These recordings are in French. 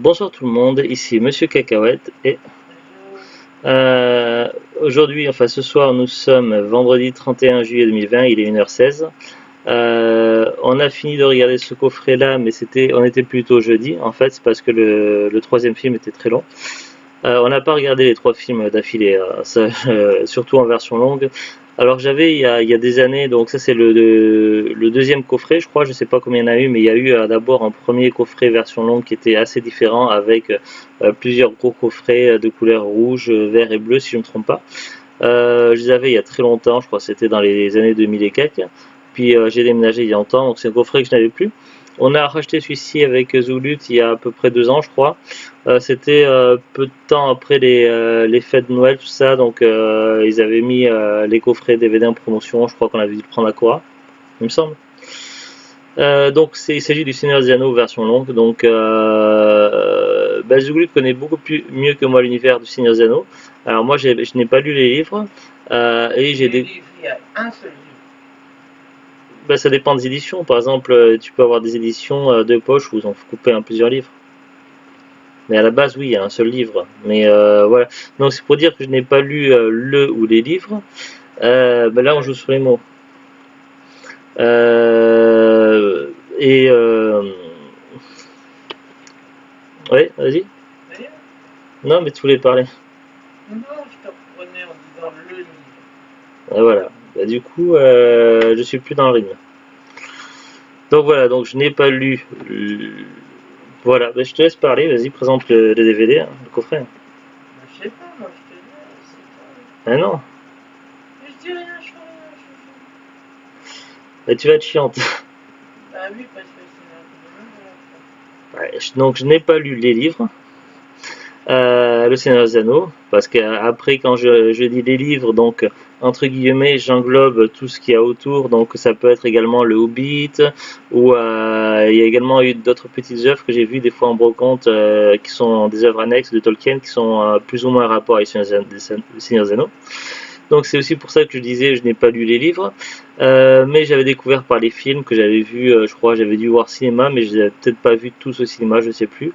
Bonsoir tout le monde, ici Monsieur Cacahuète et Bonjour. aujourd'hui, enfin ce soir, nous sommes vendredi 31 juillet 2020, il est 1h16. On a fini de regarder ce coffret là, mais on était plutôt jeudi en fait, c'est parce que le troisième film était très long. On n'a pas regardé les trois films d'affilée, surtout en version longue. Alors j'avais il y a des années, donc ça c'est le deuxième coffret, je crois, je sais pas combien il y en a eu, mais il y a eu d'abord un premier coffret version longue qui était assez différent avec plusieurs gros coffrets de couleur rouge, vert et bleu si je ne me trompe pas. Je les avais il y a très longtemps, je crois que c'était dans les années 2000 et quelques. Puis j'ai déménagé il y a longtemps, donc c'est un coffret que je n'avais plus. On a racheté celui-ci avec Zulut il y a à peu près 2 ans, je crois. C'était peu de temps après les fêtes de Noël, tout ça, donc ils avaient mis les coffrets DVD en promotion. Je crois qu'on avait dû le prendre à Cora, il me semble. Donc il s'agit du Seigneur des Anneaux version longue. Donc Zulut connaît beaucoup mieux que moi l'univers du Seigneur des Anneaux. Alors moi je n'ai pas lu les livres et j'ai Les des livres, il y a un seul livre. Ça dépend des éditions. Par exemple, tu peux avoir des éditions de poche où ils ont coupé en plusieurs livres. Mais à la base, oui, il y a un seul livre. Mais voilà. Donc c'est pour dire que je n'ai pas lu le ou les livres. Là, on joue sur les mots. Euh, et ouais, vas-y. D'ailleurs, Non, mais tu voulais parler. non, je te reprenais en disant le livre. Voilà. Du coup, je suis plus dans le rythme. Donc voilà, donc je n'ai pas lu. Voilà, je te laisse parler. Vas-y, présente le DVD, hein, le coffret. Ben, je sais pas, moi je te dis, c'est toi. Ah non, Mais je dis rien, je fais rien, tu vas être chiante. Bah oui, parce que c'est un peu de Ouais, donc je n'ai pas lu les livres. Le Seigneur des Anneaux, parce qu'après quand je dis les livres, donc entre guillemets j'englobe tout ce qu'il y a autour, donc ça peut être également le Hobbit, ou il y a également eu d'autres petites œuvres que j'ai vues des fois en brocante, qui sont des œuvres annexes de Tolkien, qui sont plus ou moins en rapport avec le Seigneur des Anneaux. Donc c'est aussi pour ça que je disais je n'ai pas lu les livres, mais j'avais découvert par les films que j'avais vus, je crois j'avais dû voir cinéma, mais je les avais peut-être pas vus tous au cinéma, je sais plus.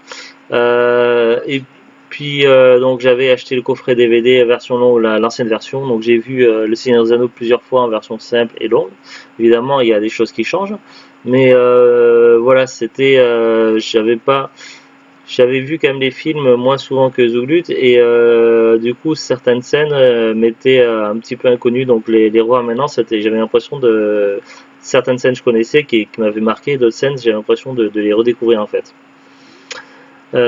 Et puis donc j'avais acheté le coffret DVD version longue, l'ancienne version, donc j'ai vu le Seigneur des Anneaux plusieurs fois en version simple et longue. Évidemment il y a des choses qui changent, mais voilà c'était, j'avais vu quand même les films moins souvent que Zuglut et du coup certaines scènes m'étaient un petit peu inconnues, donc les rois maintenant j'avais l'impression de certaines scènes je connaissais qui m'avaient marqué, d'autres scènes j'ai l'impression de les redécouvrir en fait. Il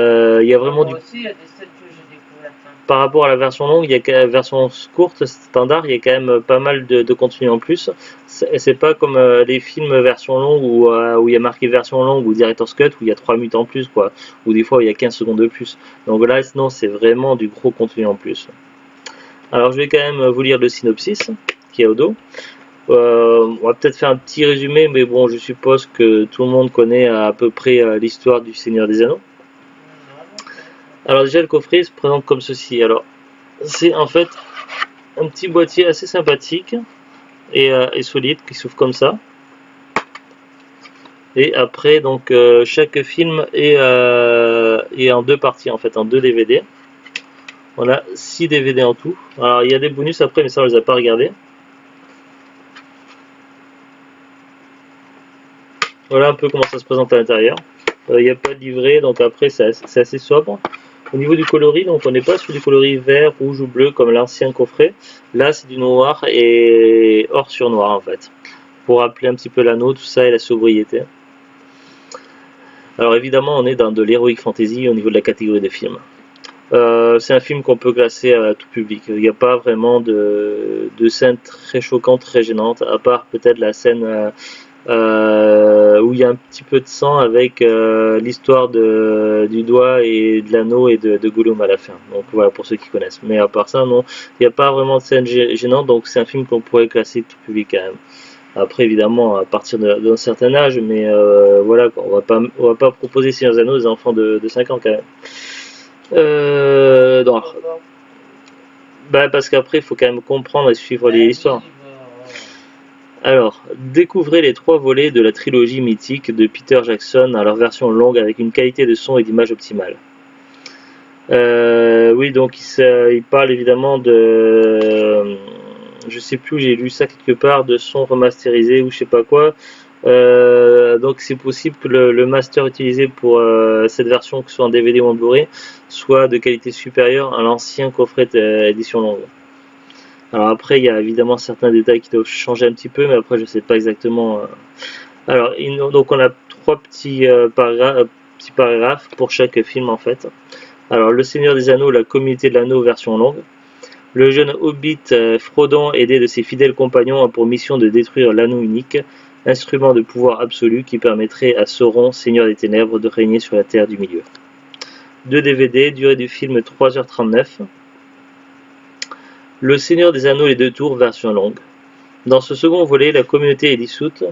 y a Ah, vraiment moi du aussi, il y a des scènes que j'ai découvertes. Hein. par rapport à la version longue, il y a la version courte, standard, il y a quand même pas mal de contenu en plus. C'est pas comme les films version longue où il y a marqué version longue ou director's cut où il y a 3 minutes en plus, quoi. Ou des fois il y a 15 secondes de plus. Donc là, sinon, c'est vraiment du gros contenu en plus. Alors je vais quand même vous lire le synopsis qui est au dos. On va peut-être faire un petit résumé, mais bon, je suppose que tout le monde connaît à peu près l'histoire du Seigneur des Anneaux. Non, moi je connais pas. Alors déjà, le coffret se présente comme ceci. Alors, c'est en fait un petit boîtier assez sympathique et solide qui s'ouvre comme ça. Et après, donc, chaque film est en deux parties, en fait, en deux DVD. On a 6 DVD en tout. Alors, il y a des bonus après, mais ça, on les a pas regardés. Voilà un peu comment ça se présente à l'intérieur. Il n'y a pas de livret, donc après, c'est assez sobre. Au niveau du coloris, donc on n'est pas sur du coloris vert, rouge ou bleu comme l'ancien coffret. Là, c'est du noir et or sur noir, en fait. Pour rappeler un petit peu l'anneau, tout ça et la sobriété. Alors évidemment, on est dans de l'heroic fantasy au niveau de la catégorie des films. C'est un film qu'on peut classer à tout public. Il n'y a pas vraiment de scène très choquante, très gênante, à part peut-être la scène où il y a un petit peu de sang avec l'histoire du doigt et de l'anneau et de Gollum à la fin. Donc voilà pour ceux qui connaissent. Mais à part ça, non, il n'y a pas vraiment de scène gênante, donc c'est un film qu'on pourrait classer tout public quand même. Après, évidemment, à partir d'un certain âge, mais voilà, on va pas proposer Seigneur des Anneaux aux enfants de 5 ans quand même. Donc, Pourquoi pas? parce qu'après, il faut quand même comprendre et suivre Ben l'histoire. oui, bah, oh. Alors, découvrez les 3 volets de la trilogie mythique de Peter Jackson dans leur version longue avec une qualité de son et d'image optimale. Oui, donc il parle évidemment de... Je sais plus, j'ai lu ça quelque part, de son remasterisé ou je sais pas quoi. Donc c'est possible que le master utilisé pour cette version, que ce soit en DVD ou en Blu-ray, soit de qualité supérieure à l'ancien coffret édition longue. Alors après, il y a évidemment certains détails qui doivent changer un petit peu, mais après je sais pas exactement. Alors, donc on a 3 petits paragraphes pour chaque film en fait. Alors, Le Seigneur des Anneaux, la communauté de l'anneau version longue. Le jeune hobbit Frodon, aidé de ses fidèles compagnons, a pour mission de détruire l'anneau unique, instrument de pouvoir absolu qui permettrait à Sauron, Seigneur des Ténèbres, de régner sur la Terre du Milieu. 2 DVD, durée du film 3h39. Le Seigneur des Anneaux, les 2 tours, version longue. Dans ce second volet, la communauté est dissoute,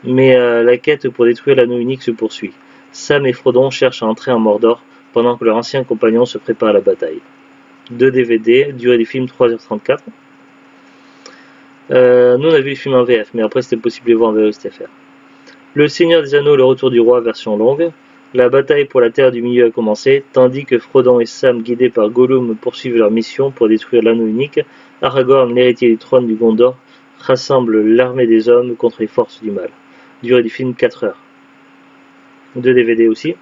mais la quête pour détruire l'anneau unique se poursuit. Sam et Frodon cherchent à entrer en Mordor, pendant que leur ancien compagnon se prépare à la bataille. 2 DVD, durée du film 3h34. Nous on a vu le film en VF, mais après c'était possible de voir en VOSTFR. Le Seigneur des Anneaux, le retour du roi, version longue. La bataille pour la Terre du Milieu a commencé, tandis que Frodon et Sam, guidés par Gollum, poursuivent leur mission pour détruire l'anneau unique. Aragorn, l'héritier du trône du Gondor, rassemble l'armée des hommes contre les forces du mal. Durée du film 4 heures. 2 DVD aussi.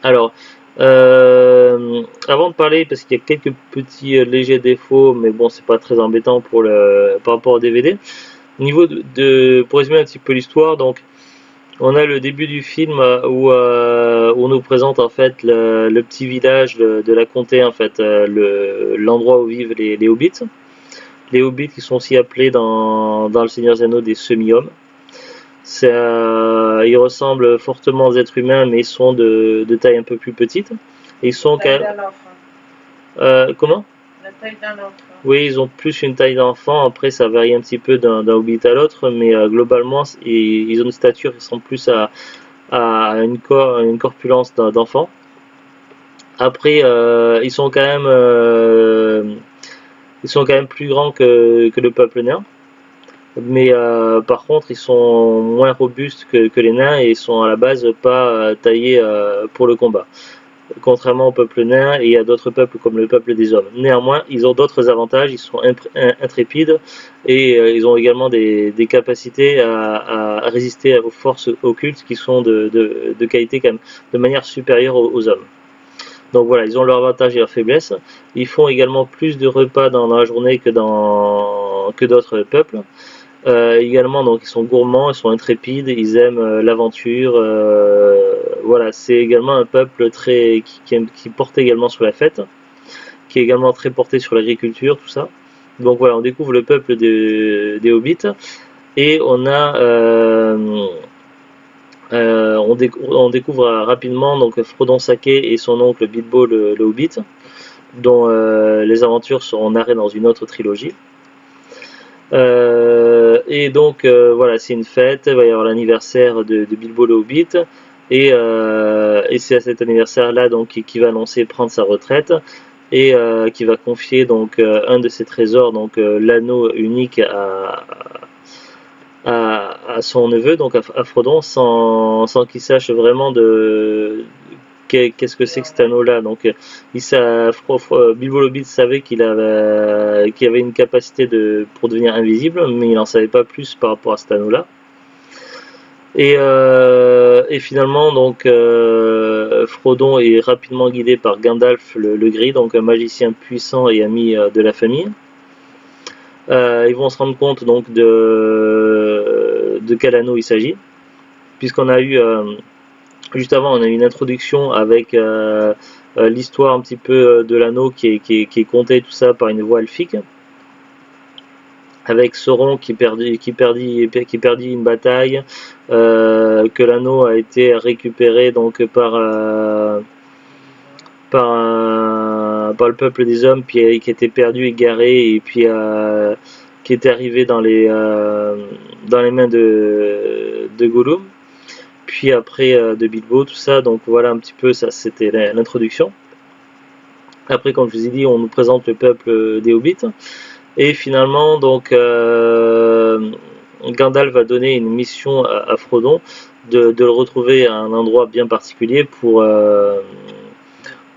Alors, avant de parler, parce qu'il y a quelques petits légers défauts, mais bon, c'est pas très embêtant par rapport au DVD. Au niveau pour résumer un petit peu l'histoire, donc on a le début du film où on nous présente en fait le petit village de la comté, en fait, l'endroit où vivent les hobbits. Les hobbits qui sont aussi appelés dans le Seigneur des Anneaux des semi-hommes. Ils ressemblent fortement aux êtres humains, mais ils sont de taille un peu plus petite. Et ils sont quand même. Comment? La taille d'un enfant. Oui, ils ont plus une taille d'enfant. Après, ça varie un petit peu d'un hobbit à l'autre, mais globalement, ils ont une stature qui ressemble plus à une corpulence d'enfant. Après, ils sont quand même plus grands que le peuple nain. Mais par contre, ils sont moins robustes que les nains et ils sont à la base pas taillés pour le combat. Contrairement au peuple nain et à d'autres peuples comme le peuple des hommes. Néanmoins, ils ont d'autres avantages, ils sont intrépides et ils ont également des capacités à résister aux forces occultes qui sont de qualité quand même, de manière supérieure aux hommes. Donc voilà, ils ont leurs avantages et leurs faiblesses. Ils font également plus de repas dans la journée que d'autres peuples. Également, donc ils sont gourmands, ils sont intrépides, ils aiment l'aventure. Voilà, c'est également un peuple qui porte également sur la fête, qui est également très porté sur l'agriculture, tout ça. Donc voilà, on découvre le peuple des hobbits et on découvre rapidement donc Frodon Sake et son oncle Bilbo le hobbit, dont les aventures seront narrées dans une autre trilogie. Et donc voilà, c'est une fête, il va y avoir l'anniversaire de Bilbo le Hobbit, et c'est à cet anniversaire là donc qui va annoncer prendre sa retraite et qui va confier donc un de ses trésors, donc l'anneau unique à son neveu, donc à Frodon, sans qu'il sache vraiment qu'est-ce que c'est que cet anneau-là. Donc, Bilbo le Hobbit savait qu'il avait une capacité pour devenir invisible, mais il n'en savait pas plus par rapport à cet anneau-là. Et finalement, donc, Frodon est rapidement guidé par Gandalf le Gris, donc un magicien puissant et ami de la famille. Ils vont se rendre compte donc de quel anneau il s'agit, puisqu'on a eu juste avant, on a eu une introduction avec l'histoire un petit peu de l'anneau qui est contée tout ça par une voix elfique, avec Sauron qui perdit une bataille, que l'anneau a été récupéré donc par le peuple des hommes, puis qui était perdu, égaré, et puis qui était arrivé dans les mains de Gollum, puis après de Bilbo, tout ça. Donc voilà un petit peu, ça c'était l'introduction. Après, comme je vous ai dit, on nous présente le peuple des Hobbits. Et finalement, donc, Gandalf va donner une mission à Frodon de le retrouver à un endroit bien particulier pour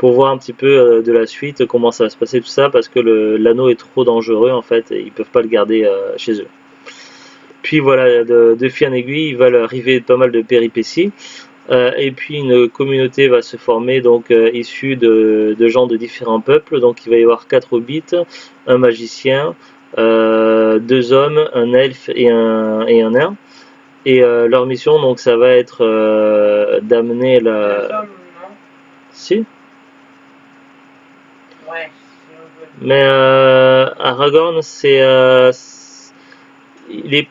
voir un petit peu de la suite, comment ça va se passer, tout ça, parce que l'anneau est trop dangereux en fait, et ils peuvent pas le garder chez eux. Puis voilà, de fil en aiguille, il va leur arriver pas mal de péripéties. Et puis une communauté va se former, donc issue de gens de différents peuples. Donc il va y avoir 4 hobbits, un magicien, 2 hommes, un elfe et un nain. Et leur mission, donc ça va être d'amener Les la... hommes, non? Si. Ouais, si on veut. Mais Aragorn, il est,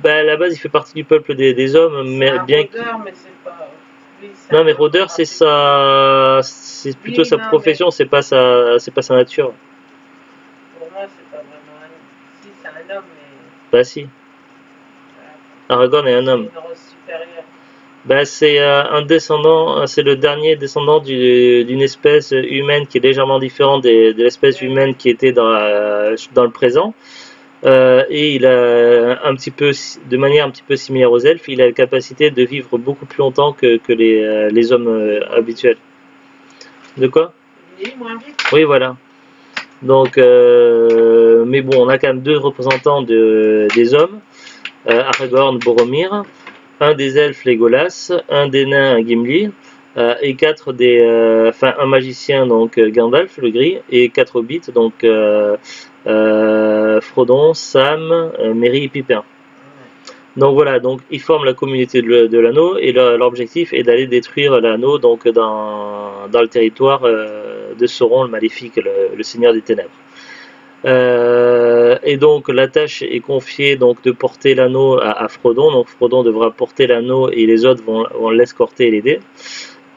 bah, à la base, il fait partie du peuple des hommes, C'est mais un bien qu'il... rôdeur, mais c'est pas. Oui, c'est Non, un mais homme rôdeur, c'est plutôt Oui, sa non, profession, c'est pas sa nature. pour moi, c'est pas vraiment un homme. Si, c'est un homme, mais. Bah si, Voilà. Aragorn est un C'est homme. une race supérieure. Bah c'est un descendant, c'est le dernier descendant d'une espèce humaine qui est légèrement différente de l'espèce humaine qui était dans le présent. Et il a un petit peu, de manière un petit peu similaire aux elfes, il a la capacité de vivre beaucoup plus longtemps que les hommes habituels. De quoi? Il est moins vite. Oui, voilà. Donc, mais bon, on a quand même 2 représentants des hommes, Aragorn, Boromir, un des elfes, Legolas, un des nains, Gimli, et 4 enfin un magicien, donc Gandalf, le gris, et 4 hobbits, donc Frodon, Sam, Merry et Pippin. Donc voilà, donc ils forment la communauté de l'anneau et leur objectif est d'aller détruire l'anneau donc dans le territoire de Sauron le Maléfique, le Seigneur des Ténèbres. Et donc la tâche est confiée donc de porter l'anneau à Frodon. Donc Frodon devra porter l'anneau et les autres vont l'escorter et l'aider.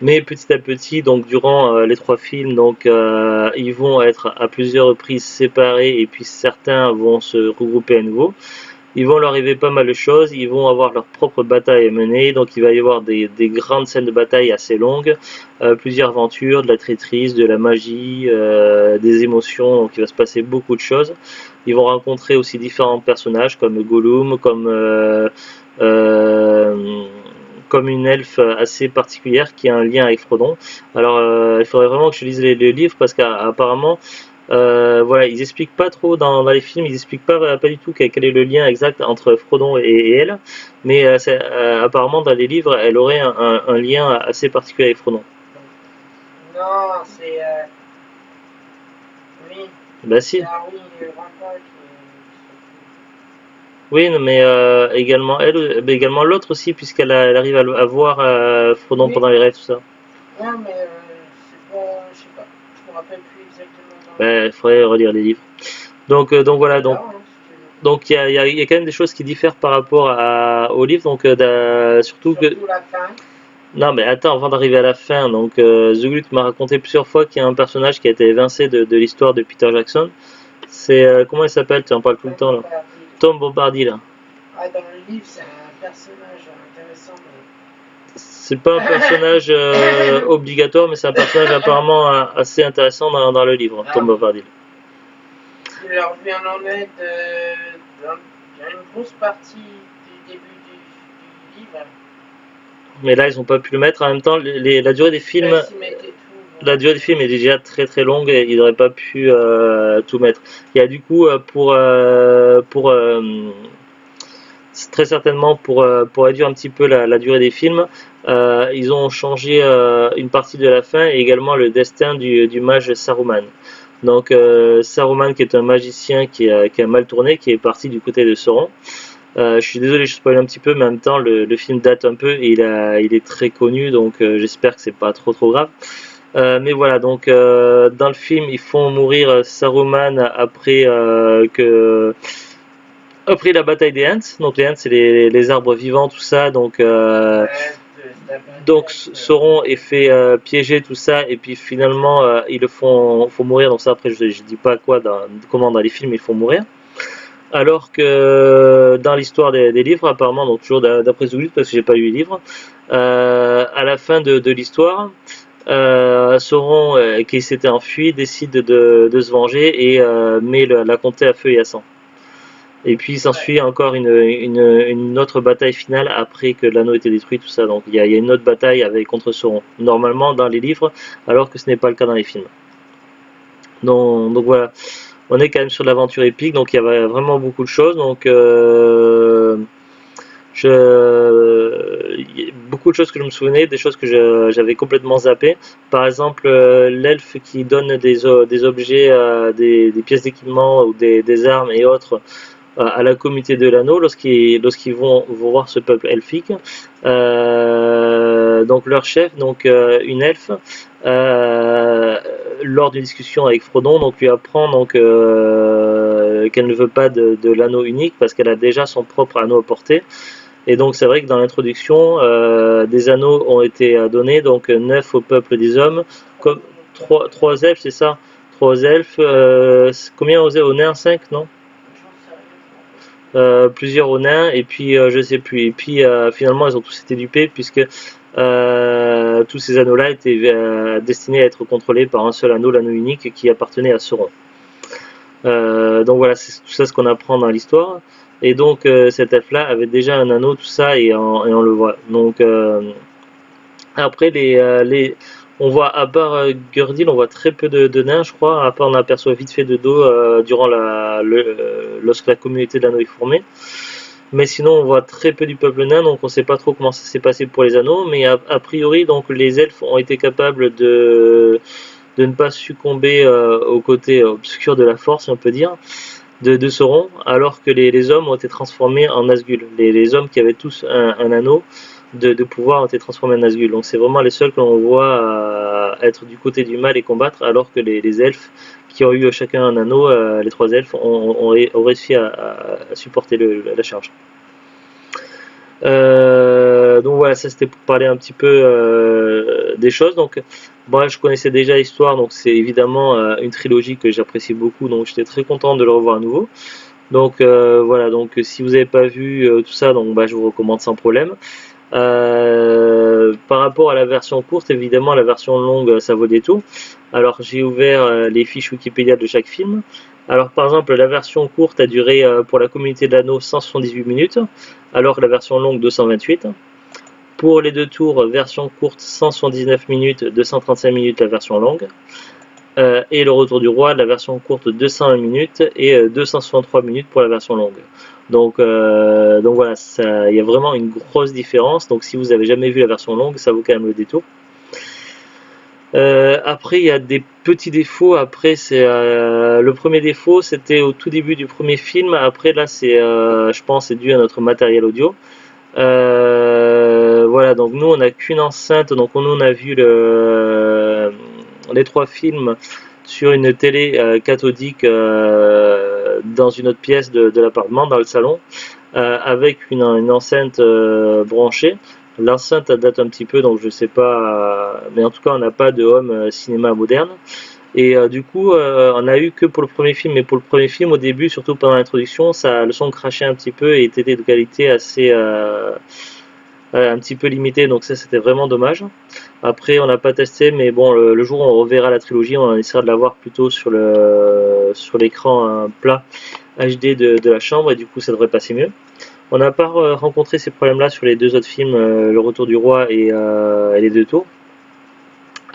Mais petit à petit, donc durant les 3 films, donc ils vont être à plusieurs reprises séparés et puis certains vont se regrouper à nouveau. Il vont leur arriver pas mal de choses, ils vont avoir leur propre bataille à mener, donc il va y avoir des grandes scènes de bataille assez longues, plusieurs aventures, de la traîtrise, de la magie, des émotions, donc il va se passer beaucoup de choses. Ils vont rencontrer aussi différents personnages comme Gollum, euh, comme une elfe assez particulière qui a un lien avec Frodon. Alors il faudrait vraiment que je lise les livres parce qu'apparemment voilà, ils expliquent pas trop dans les films, ils expliquent pas du tout quel est le lien exact entre Frodon et elle, mais apparemment dans les livres, elle aurait un lien assez particulier avec Frodon. Non, c'est. Oui, Bah si, c'est Harry Rampa qui. oui, non, mais également elle, mais également l'autre aussi, elle arrive à voir Frodon Oui, pendant les rêves, tout ça. ouais, mais c'est pas. Je sais pas. Je me rappelle plus exactement dans Bah, il faudrait relire les livres. Donc voilà, là, donc hein, si tu veux. donc il y a quand même des choses qui diffèrent par rapport au livre, donc surtout que Surtout la fin. non, mais attends, avant d'arriver à la fin, donc Zuglut m'a raconté plusieurs fois qu'il y a un personnage qui a été évincé de l'histoire de Peter Jackson. C'est comment il s'appelle? Tu en parles tout le Tom temps là. Bombadil. Tom Bombadil là. Ah, dans le livre, c'est un personnage intéressant, mais. C'est pas un personnage obligatoire, mais c'est un personnage apparemment assez intéressant dans le livre, Tom Bombadil. Il leur vient en aide dans une grosse partie du début du livre. Mais là, ils ont pas pu le mettre. En même temps, la durée des films, Là, s'ils mettaient tout. la durée des films est déjà très très longue et ils n'auraient pas pu tout mettre. Il y a du coup très certainement pour réduire un petit peu la durée des films, ils ont changé une partie de la fin et également le destin du mage Saruman. Donc Saruman qui est un magicien qui a mal tourné, qui est parti du côté de Sauron. Je suis désolé, je spoil un petit peu, mais en même temps le film date un peu et il est très connu, donc j'espère que c'est pas trop grave. Mais voilà, donc dans le film, ils font mourir Saruman après la bataille des Ents. Donc les Ents, c'est les arbres vivants, tout ça. Donc Sauron est fait piéger tout ça, et puis finalement ils le font mourir. Donc ça, après, je dis pas comment dans les films ils font mourir. Alors que dans l'histoire des livres, apparemment, donc toujours d'après Zoulut, parce que j'ai pas lu les livres, à la fin de l'histoire, Sauron, qui s'était enfui, décide de se venger et met la comté à feu et à sang. Et puis il s'ensuit encore une autre bataille finale après que l'anneau était détruit, tout ça. Donc il y a une autre bataille contre Sauron, normalement dans les livres, alors que ce n'est pas le cas dans les films. Donc voilà, on est quand même sur de l'aventure épique, donc il y avait vraiment beaucoup de choses. Donc beaucoup de choses que je me souvenais, des choses que j'avais complètement zappées. Par exemple, l'elfe qui donne des objets, des pièces d'équipement ou des armes et autres à la communauté de l'anneau lorsqu'ils vont voir ce peuple elfique. Donc leur chef, donc une elfe, lors d'une discussion avec Frodon, donc lui apprend donc qu'elle ne veut pas de l'anneau unique parce qu'elle a déjà son propre anneau à porter. Et donc c'est vrai que dans l'introduction, des anneaux ont été donnés, donc 9 au peuple des hommes, comme 3 elfes, c'est ça, 3 elfes, combien aux nains, 5, non? Plusieurs aux nains, et puis je sais plus, et puis finalement ils ont tous été dupés puisque tous ces anneaux-là étaient destinés à être contrôlés par un seul anneau, l'anneau unique qui appartenait à Sauron. Donc voilà, c'est tout ça ce qu'on apprend dans l'histoire. Et donc cet elfe-là avait déjà un anneau, tout ça, et on le voit. Donc après on voit à part Gurdil, on voit très peu de nains, je crois. À part on aperçoit vite fait de dos durant lorsque la communauté de l'anneau est formée. Mais sinon on voit très peu du peuple nain, donc on ne sait pas trop comment ça s'est passé pour les anneaux. Mais a priori donc les elfes ont été capables de ne pas succomber au côté obscur de la force, on peut dire, de Sauron, alors que les hommes ont été transformés en Nazgûl. Les hommes qui avaient tous un anneau de pouvoir ont été transformés en Nazgûl. Donc c'est vraiment les seuls que l'on voit être du côté du mal et combattre, alors que les elfes qui ont eu chacun un anneau, les 3 elfes, ont réussi à supporter la charge. Donc voilà, ça c'était pour parler un petit peu des choses. Donc moi je connaissais déjà l'histoire, donc c'est évidemment une trilogie que j'apprécie beaucoup, donc j'étais très content de le revoir à nouveau. Donc voilà, donc si vous n'avez pas vu tout ça, donc je vous recommande sans problème. Par rapport à la version courte, évidemment la version longue ça vaut des tours. Alors j'ai ouvert les fiches Wikipédia de chaque film. Alors par exemple la version courte a duré pour la communauté de l'anneau 178 minutes, alors que la version longue 228. Pour les 2 tours, version courte 179 minutes, 235 minutes la version longue. Et le retour du roi, la version courte 201 minutes et 263 minutes pour la version longue. Donc voilà, il y a vraiment une grosse différence. Donc si vous n'avez jamais vu la version longue, ça vaut quand même le détour. Après il y a des petits défauts. Après c'est le premier défaut, c'était au tout début du premier film. Après là c'est je pense c'est dû à notre matériel audio. Voilà, donc nous on n'a qu'une enceinte, donc nous on a vu les 3 films sur une télé cathodique dans une autre pièce de l'appartement, dans le salon, avec une enceinte branchée. L'enceinte date un petit peu, donc je sais pas, mais en tout cas on n'a pas de home cinéma moderne. Et du coup, on a eu que pour le premier film, mais pour le premier film, au début, surtout pendant l'introduction, le son crachait un petit peu et était de qualité assez un petit peu limitée, donc ça c'était vraiment dommage. Après, on n'a pas testé, mais bon, le jour où on reverra la trilogie, on essaiera de la voir plutôt sur l'écran plat HD de la chambre, et du coup ça devrait passer mieux. On n'a pas rencontré ces problèmes-là sur les 2 autres films, Le Retour du Roi et Les 2 Tours.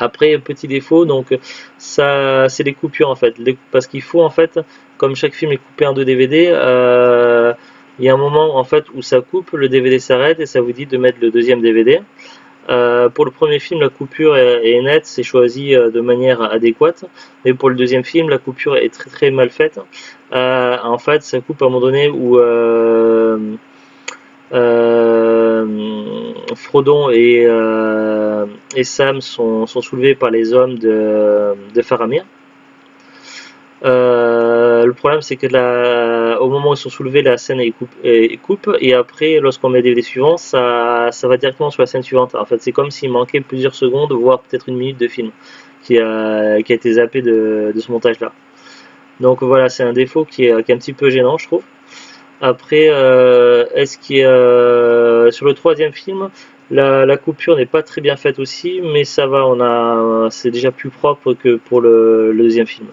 Après, petit défaut, donc ça c'est les coupures en fait, parce qu'il faut en fait, comme chaque film est coupé en 2 DVD, il y a un moment en fait où ça coupe, le DVD s'arrête et ça vous dit de mettre le deuxième DVD. Pour le premier film, la coupure est nette, c'est choisi de manière adéquate, mais pour le deuxième film, la coupure est très très mal faite. En fait, ça coupe à un moment donné où Frodon et Sam sont soulevés par les hommes de Faramir. Le problème c'est que au moment où ils sont soulevés, la scène coupe, et après lorsqu'on met les DVD suivants, ça va directement sur la scène suivante. En fait c'est comme s'il manquait plusieurs secondes, voire peut-être 1 minute de film qui a été zappé de ce montage là. Donc voilà, c'est un défaut qui est un petit peu gênant, je trouve. Après, sur le 3e film, La coupure n'est pas très bien faite aussi, mais ça va, c'est déjà plus propre que pour le deuxième film.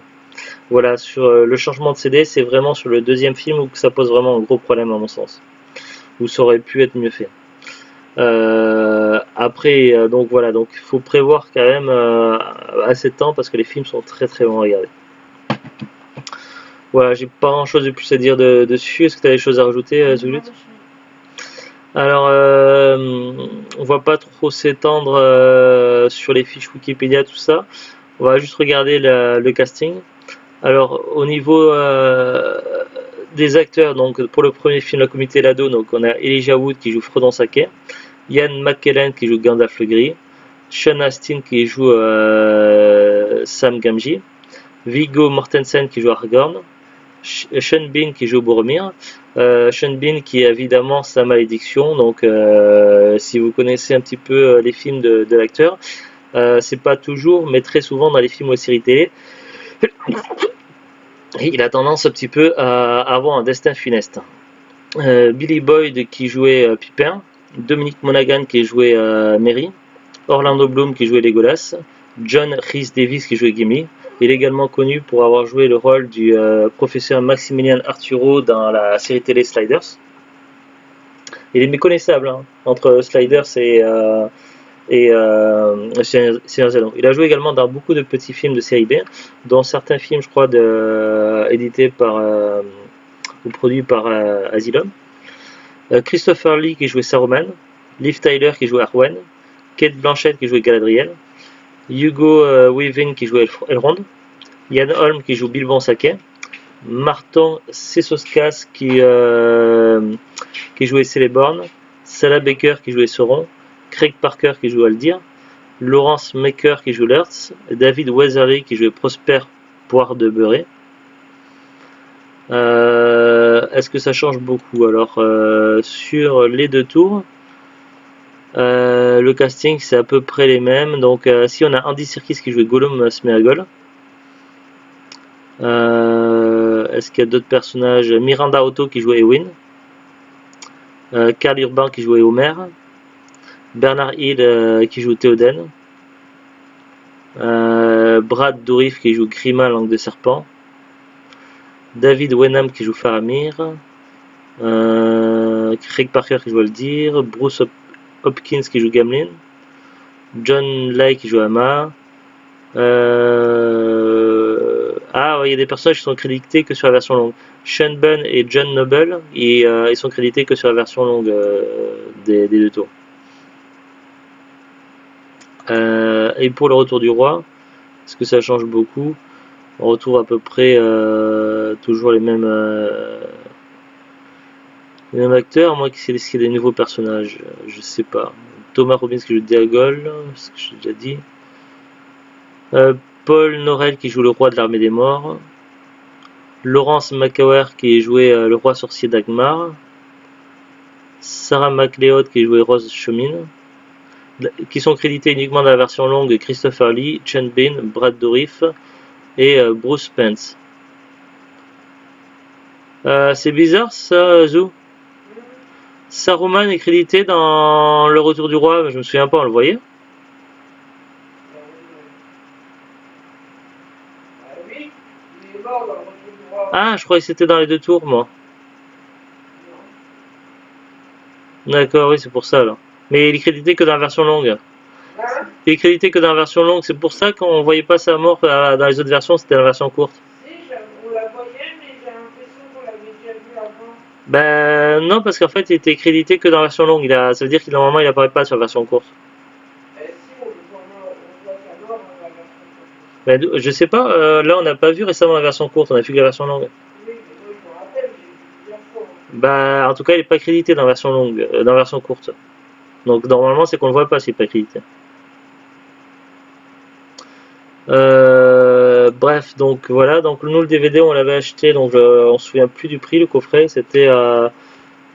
Voilà, sur le changement de CD, c'est vraiment sur le deuxième film où ça pose vraiment un gros problème à mon sens, où ça aurait pu être mieux fait. Après, donc voilà, donc il faut prévoir quand même assez de temps parce que les films sont très très longs à regarder. Voilà, j'ai pas grand chose de plus à dire dessus. Est-ce que tu as des choses à rajouter, Zulut? Alors, on va pas trop s'étendre sur les fiches Wikipédia, tout ça. On va juste regarder le casting. Alors, au niveau des acteurs, donc pour le premier film, La Communauté Lado, donc on a Elijah Wood qui joue Frodon Sake, Ian McKellen qui joue Gandalf le Gris, Sean Astin qui joue Sam Gamgee, Viggo Mortensen qui joue Aragorn, Sean Bean qui joue Boromir, Sean Bean qui est évidemment sa malédiction, donc si vous connaissez un petit peu les films de l'acteur, c'est pas toujours, mais très souvent dans les films ou les séries télé, il a tendance un petit peu à avoir un destin funeste. Billy Boyd qui jouait Pipin, Dominic Monaghan qui jouait Merry, Orlando Bloom qui jouait Legolas, John Rhys Davies qui jouait Gimli. Il est également connu pour avoir joué le rôle du professeur Maximilian Arturo dans la série télé Sliders. Il est méconnaissable hein, entre Sliders et Seigneur des Anneaux. Il a joué également dans beaucoup de petits films de série B, dont certains films, je crois, édités par ou produits par Asylum. Christopher Lee qui jouait Saruman, Liv Tyler qui jouait Arwen, Kate Blanchett qui jouait Galadriel, Hugo Weaving qui jouait Elrond, Ian Holm qui joue Bilbo Sake, Martin Sessoskas qui jouait Celeborn, Sarah Baker qui jouait Sauron, Craig Parker qui joue Aldir, Lawrence Maker qui joue Lurtz, David Weatherly qui jouait Prosper Poire de Beurré. Est-ce que ça change beaucoup? Alors sur les deux tours, le casting c'est à peu près les mêmes. Donc si on a Andy Serkis qui jouait Gollum Smeagol, est-ce qu'il y a d'autres personnages? Miranda Otto qui jouait Eowyn, Karl Urban qui jouait Homer, Bernard Hill qui joue Théoden, Brad Dourif qui joue Grima Langue de Serpent, David Wenham qui joue Faramir, Craig Parker qui joue Aldir, Bruce Hopkins qui joue Gamlin, John Lai qui joue Ama. Il y a des personnages qui sont crédités que sur la version longue. Sean Bunn et John Noble, ils sont crédités que sur la version longue des deux tours. Et pour le retour du roi, est-ce que ça change beaucoup? On retrouve à peu près toujours les mêmes acteurs, moi qui sais qu'il y a des nouveaux personnages, je sais pas. Thomas Robbins qui joue Diagol, ce que j'ai déjà dit. Paul Norel qui joue le roi de l'armée des morts. Laurence McAware qui jouait le roi sorcier d'Agmar. Sarah McLeod qui jouait Rose Chomin. Qui sont crédités uniquement dans la version longue Christopher Lee, Sean Bean, Brad Dourif et Bruce Spence. C'est bizarre ça, Zou. Saruman est crédité dans Le Retour du Roi, je me souviens pas, on le voyait. Ah, je croyais que c'était dans les deux tours, moi. D'accord, oui, c'est pour ça, là. Mais il est crédité que dans la version longue. Il est crédité que dans la version longue, c'est pour ça qu'on voyait pas sa mort dans les autres versions, c'était la version courte. Si, on la voyait, mais j'ai l'impression qu'on l'avait déjà vu avant. Ben non, parce qu'en fait, il était crédité que dans la version longue. Ça veut dire qu'il normalement, il apparaît pas sur la version courte. Si, on voit sa mort dans la version courte. Ben, je sais pas, là, on n'a pas vu récemment la version courte, on a vu que la version longue. Oui, mais moi, je me rappelle, j'ai vu plusieurs fois. Ben, en tout cas, il n'est pas crédité dans la version longue, dans la version courte. Donc, normalement, c'est qu'on le voit pas s'il n'est pas crédité. Bref, donc voilà, donc nous le DVD on l'avait acheté, donc on se souvient plus du prix, le coffret, c'était 1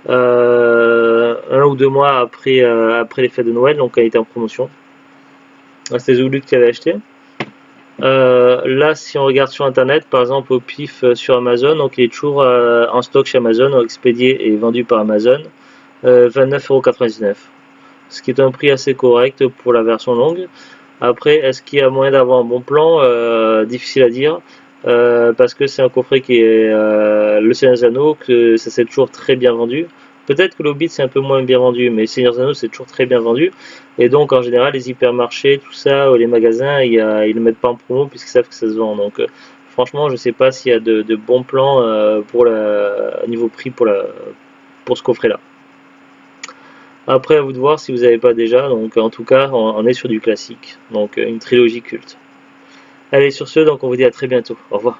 ou 2 mois après les fêtes de Noël, donc il était en promotion. C'était Zulu qui avait acheté. Là, si on regarde sur internet, par exemple au pif sur Amazon, donc il est toujours en stock chez Amazon, expédié et vendu par Amazon, 29,99 €. ce qui est un prix assez correct pour la version longue. Après, est-ce qu'il y a moyen d'avoir un bon plan? Difficile à dire, parce que c'est un coffret qui est le Seigneur des Anneaux, que ça s'est toujours très bien vendu. Peut-être que l'Hobbit c'est un peu moins bien vendu, mais Seigneur des Anneaux c'est toujours très bien vendu. Et donc en général les hypermarchés, tout ça, ou les magasins, ils ne le mettent pas en promo puisqu'ils savent que ça se vend. Donc franchement, je sais pas s'il y a de bons plans pour niveau prix pour ce coffret-là. Après, à vous de voir si vous n'avez pas déjà. Donc en tout cas, on est sur du classique. Donc une trilogie culte. Allez, sur ce, donc on vous dit à très bientôt. Au revoir.